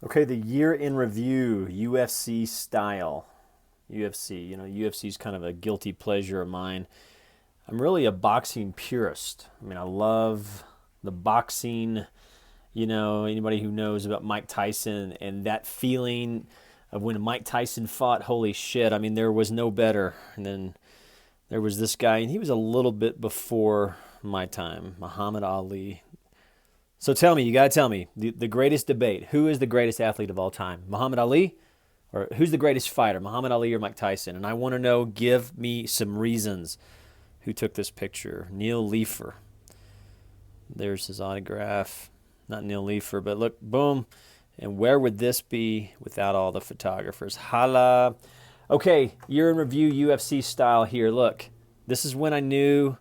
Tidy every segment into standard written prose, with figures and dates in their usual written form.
Okay, the year in review, UFC style. UFC, UFC's kind of a guilty pleasure of mine. I'm really a boxing purist. I mean, I love the boxing, anybody who knows about Mike Tyson and that feeling of when Mike Tyson fought, holy shit. I mean, there was no better. And then there was this guy, and he was a little bit before my time, Muhammad Ali. So tell me, you got to tell me, the greatest debate. Who is the greatest athlete of all time? Muhammad Ali? Or who's the greatest fighter, Muhammad Ali or Mike Tyson? And I want to know, give me some reasons. Who took this picture? Neil Leifer. There's his autograph. Not Neil Leifer, but look, boom. And where would this be without all the photographers? Holla. Okay, year in review, UFC style here. Look, this is when I knew,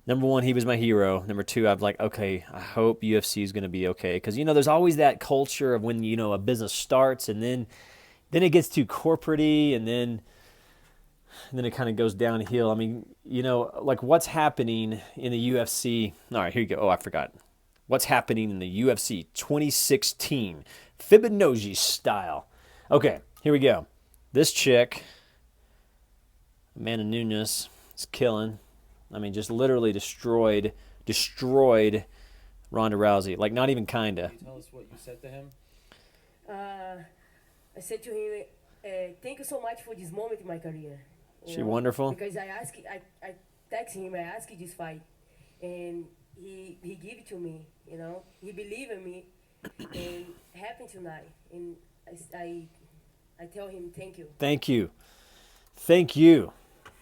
number one, he was my hero. Number two, I'm like, okay, I hope UFC is going to be okay. Because, there's always that culture of when, a business starts and then it gets too corporate-y and then it kind of goes downhill. I mean, like what's happening in the UFC. All right, here you go. Oh, I forgot. What's happening in the UFC 2016 Fibonacci style. Okay, here we go. This chick, Amanda Nunes, is killing. I mean, just literally destroyed Ronda Rousey. Like, not even kinda. Can you tell us what you said to him? I said to him, thank you so much for this moment in my career. She wonderful? Because I text him, I asked this fight, and he gave it to me, He believed in me, and happened tonight. And I tell him thank you. Thank you. Thank you.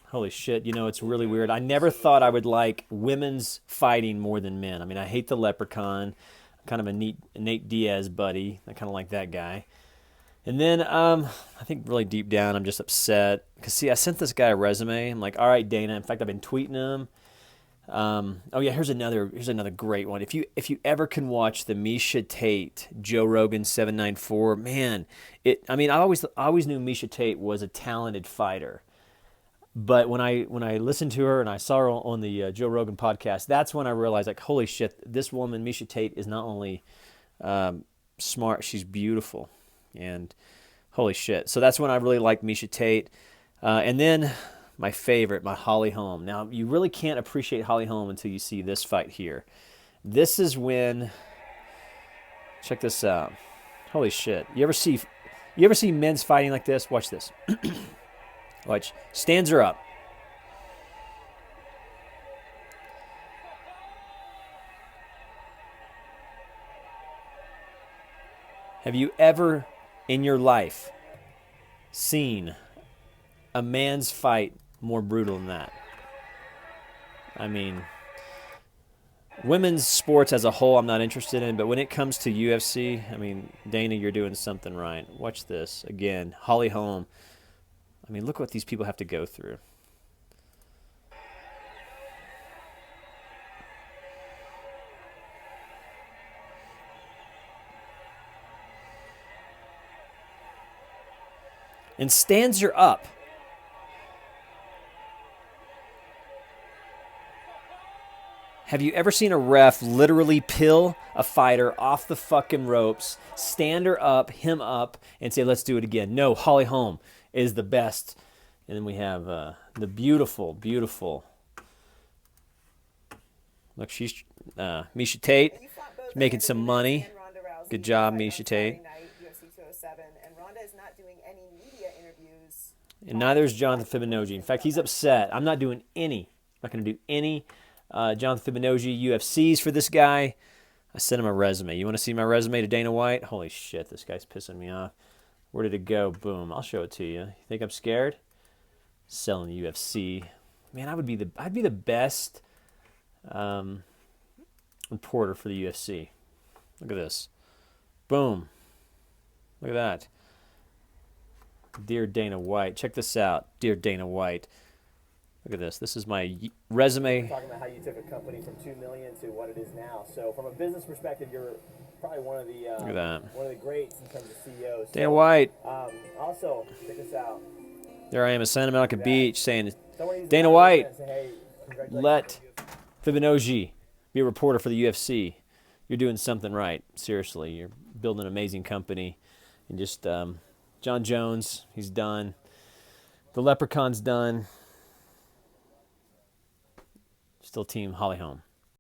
Holy shit, it's really weird. I never thought I would like women's fighting more than men. I mean, I hate the Leprechaun. I'm kind of a Nate Diaz buddy. I kind of like that guy. And then I think really deep down I'm just upset. Because, see, I sent this guy a resume. I'm like, all right, Dana. In fact, I've been tweeting him. Oh, yeah, here's another great one. If you ever can watch the Misha Tate, Joe Rogan 794, man, I always knew Misha Tate was a talented fighter. But when I listened to her and I saw her on the Joe Rogan podcast, that's when I realized, like, holy shit, this woman, Misha Tate, is not only smart, she's beautiful. And holy shit. So that's when I really liked Misha Tate. And then my favorite, my Holly Holm. Now, you really can't appreciate Holly Holm until you see this fight here. This is when, check this out. Holy shit. You ever see men's fighting like this? Watch this. Watch. Stands her up. Have you ever in your life seen a man's fight more brutal than that? I mean, women's sports as a whole I'm not interested in, but when it comes to UFC, I mean, Dana, you're doing something right. Watch this. Again, Holly Holm. I mean, look what these people have to go through. And stands her up. Have you ever seen a ref literally pill a fighter off the fucking ropes, stand her up, him up, and say, let's do it again? No, Holly Holm is the best. And then we have the beautiful, beautiful. Look, she's Misha Tate. She's making some money. Good job, Misha Tate. And Ronda is not doing any media interviews. And neither is Jonathan Fibonacci. In fact, he's upset. I'm not doing any. I'm not going to do any Jonathan Fibonacci UFCs for this guy. I sent him a resume. You want to see my resume to Dana White? Holy shit, this guy's pissing me off. Where did it go? Boom. I'll show it to you. You think I'm scared? Selling the UFC. Man, I'd be the best reporter for the UFC. Look at this. Boom. Look at that. Dear Dana White. Check this out. Dear Dana White. Look at this. This is my resume. You're talking about how you took a company from $2 million to what it is now. So from a business perspective, you're probably one of the Look at that. one of the greats in terms of CEOs. Dana White. Also, check this out. There I am in Santa Monica Beach saying, Somebody's Dana White, and say, hey, congratulations. let Fibonacci be a reporter for the UFC. You're doing something right. Seriously, you're building an amazing company. And just John Jones, he's done. The Leprechaun's done. Still Team Holly Holm.